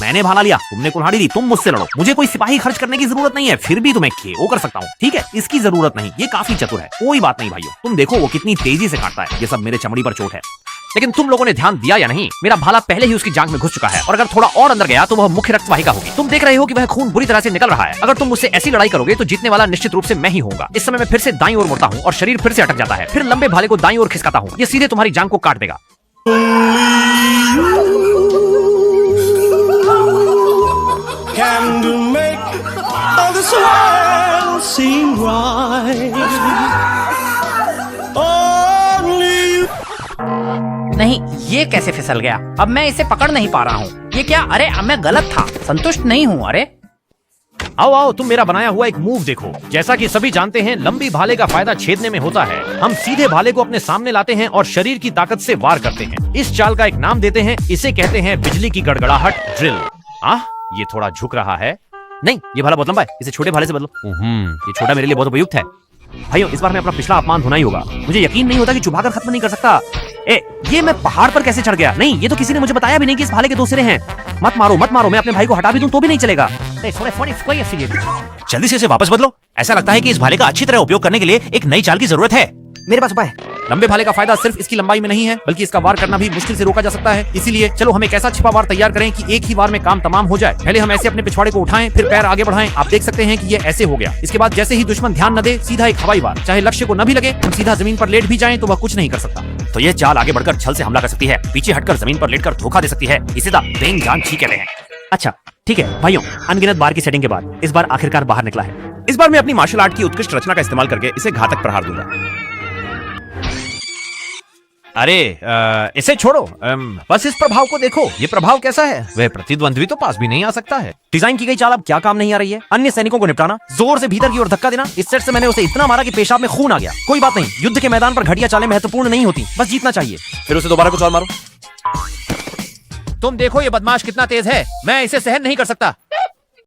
मैंने भाला लिया, तुमने कुल्हाड़ी दी, तुम मुझसे लड़ो। मुझे कोई सिपाही खर्च करने की जरूरत नहीं है, फिर भी तुम्हें KO कर सकता हूँ। ठीक है, इसकी जरूरत नहीं, ये काफी चतुर है। कोई बात नहीं भाइयों, तुम देखो वो कितनी तेजी से काटता है। ये सब मेरे चमड़ी पर चोट है। लेकिन तुम लोगों ने ध्यान दिया या नहीं, मेरा भाला पहले ही उसकी जांघ में घुस चुका है, और अगर थोड़ा और अंदर गया तो वह मुख्य रक्तवाहिका होगी। तुम देख रहे हो कि वह खून बुरी तरह से निकल रहा है। अगर तुम मुझसे ऐसी लड़ाई करोगे तो जीतने वाला निश्चित रूप से मैं ही होऊंगा। इस समय मैं फिर से दाईं ओर मुड़ता हूँ और शरीर फिर से अटक जाता है। फिर लंबे भाले को दाईं ओर खिसकाता हूँ। ये सीधे तुम्हारी जांघ को काट देगा। नहीं, ये कैसे फिसल गया? अब मैं इसे पकड़ नहीं पा रहा हूँ। ये क्या? अरे अब मैं गलत था, संतुष्ट नहीं हूँ। अरे आओ आओ, तुम मेरा बनाया हुआ एक मूव देखो। जैसा कि सभी जानते हैं, लंबी भाले का फायदा छेदने में होता है। हम सीधे भाले को अपने सामने लाते हैं और शरीर की ताकत से वार करते हैं। इस चाल का एक नाम देते हैं, इसे कहते हैं बिजली की गड़गड़ाहट ड्रिल। ये थोड़ा झुक रहा है। नहीं, ये भाला बहुत लंबा है, इसे छोटे भाले से बदलो। ये छोटा मेरे लिए बहुत उपयुक्त है। भाइयों, इस बार मैं अपना पिछला अपमान धोना ही होगा। मुझे यकीन नहीं होता कि चुभाकर खत्म नहीं कर सकता। ये मैं पहाड़ पर कैसे चढ़ गया? नहीं, ये तो किसी ने मुझे बताया भी नहीं कि इस भाले के 2 सिरे हैं। मत मारो मत मारो, मैं अपने भाई को हटा भी दूं तो भी नहीं चलेगा। जल्दी से इसे वापस बदलो। ऐसा लगता है कि इस भाले का अच्छी तरह उपयोग करने के लिए एक नई चाल की जरूरत है। मेरे पास उपाय है। लंबे भाले का फायदा सिर्फ इसकी लंबाई में नहीं है, बल्कि इसका वार करना भी मुश्किल से रोका जा सकता है। इसीलिए चलो हम एक ऐसा छिपा वार तैयार करें कि एक ही वार में काम तमाम हो जाए। पहले हम ऐसे अपने पिछवाड़े को उठाएं, फिर पैर आगे बढ़ाएं। आप देख सकते हैं कि ये ऐसे हो गया। इसके बाद जैसे ही दुश्मन ध्यान न दे, सीधा एक हवाई वार। चाहे लक्ष्य को न भी लगे, हम सीधा जमीन पर लेट भी जाएं तो वह कुछ नहीं कर सकता। तो ये चाल आगे बढ़कर छल से हमला कर सकती है, पीछे हटकर जमीन पर लेटकर धोखा दे सकती है। इसे बेंग जान छी कहते हैं। अच्छा ठीक है भाइयों, अनगिनत बार की सेटिंग के बाद इस बार आखिरकार बाहर निकला है। इस बार मैं अपनी मार्शल आर्ट की उत्कृष्ट रचना का इस्तेमाल करके इसे घातक प्रहार दूंगा। अरे इसे छोड़ो, बस इस प्रभाव को देखो। ये प्रभाव कैसा है? वह प्रतिद्वंद्वी तो पास भी नहीं आ सकता है। डिजाइन की गई चाल अब क्या काम नहीं आ रही है? अन्य सैनिकों को निपटाना, जोर से भीतर की ओर धक्का देना। इस सेट से मैंने उसे इतना मारा कि पेशाब में खून आ गया। कोई बात नहीं, युद्ध के मैदान पर घटिया चालें महत्वपूर्ण नहीं होती, बस जीतना चाहिए। फिर उसे दोबारा कुछ और मारो। तुम देखो ये बदमाश कितना तेज है, मैं इसे सहन नहीं कर सकता।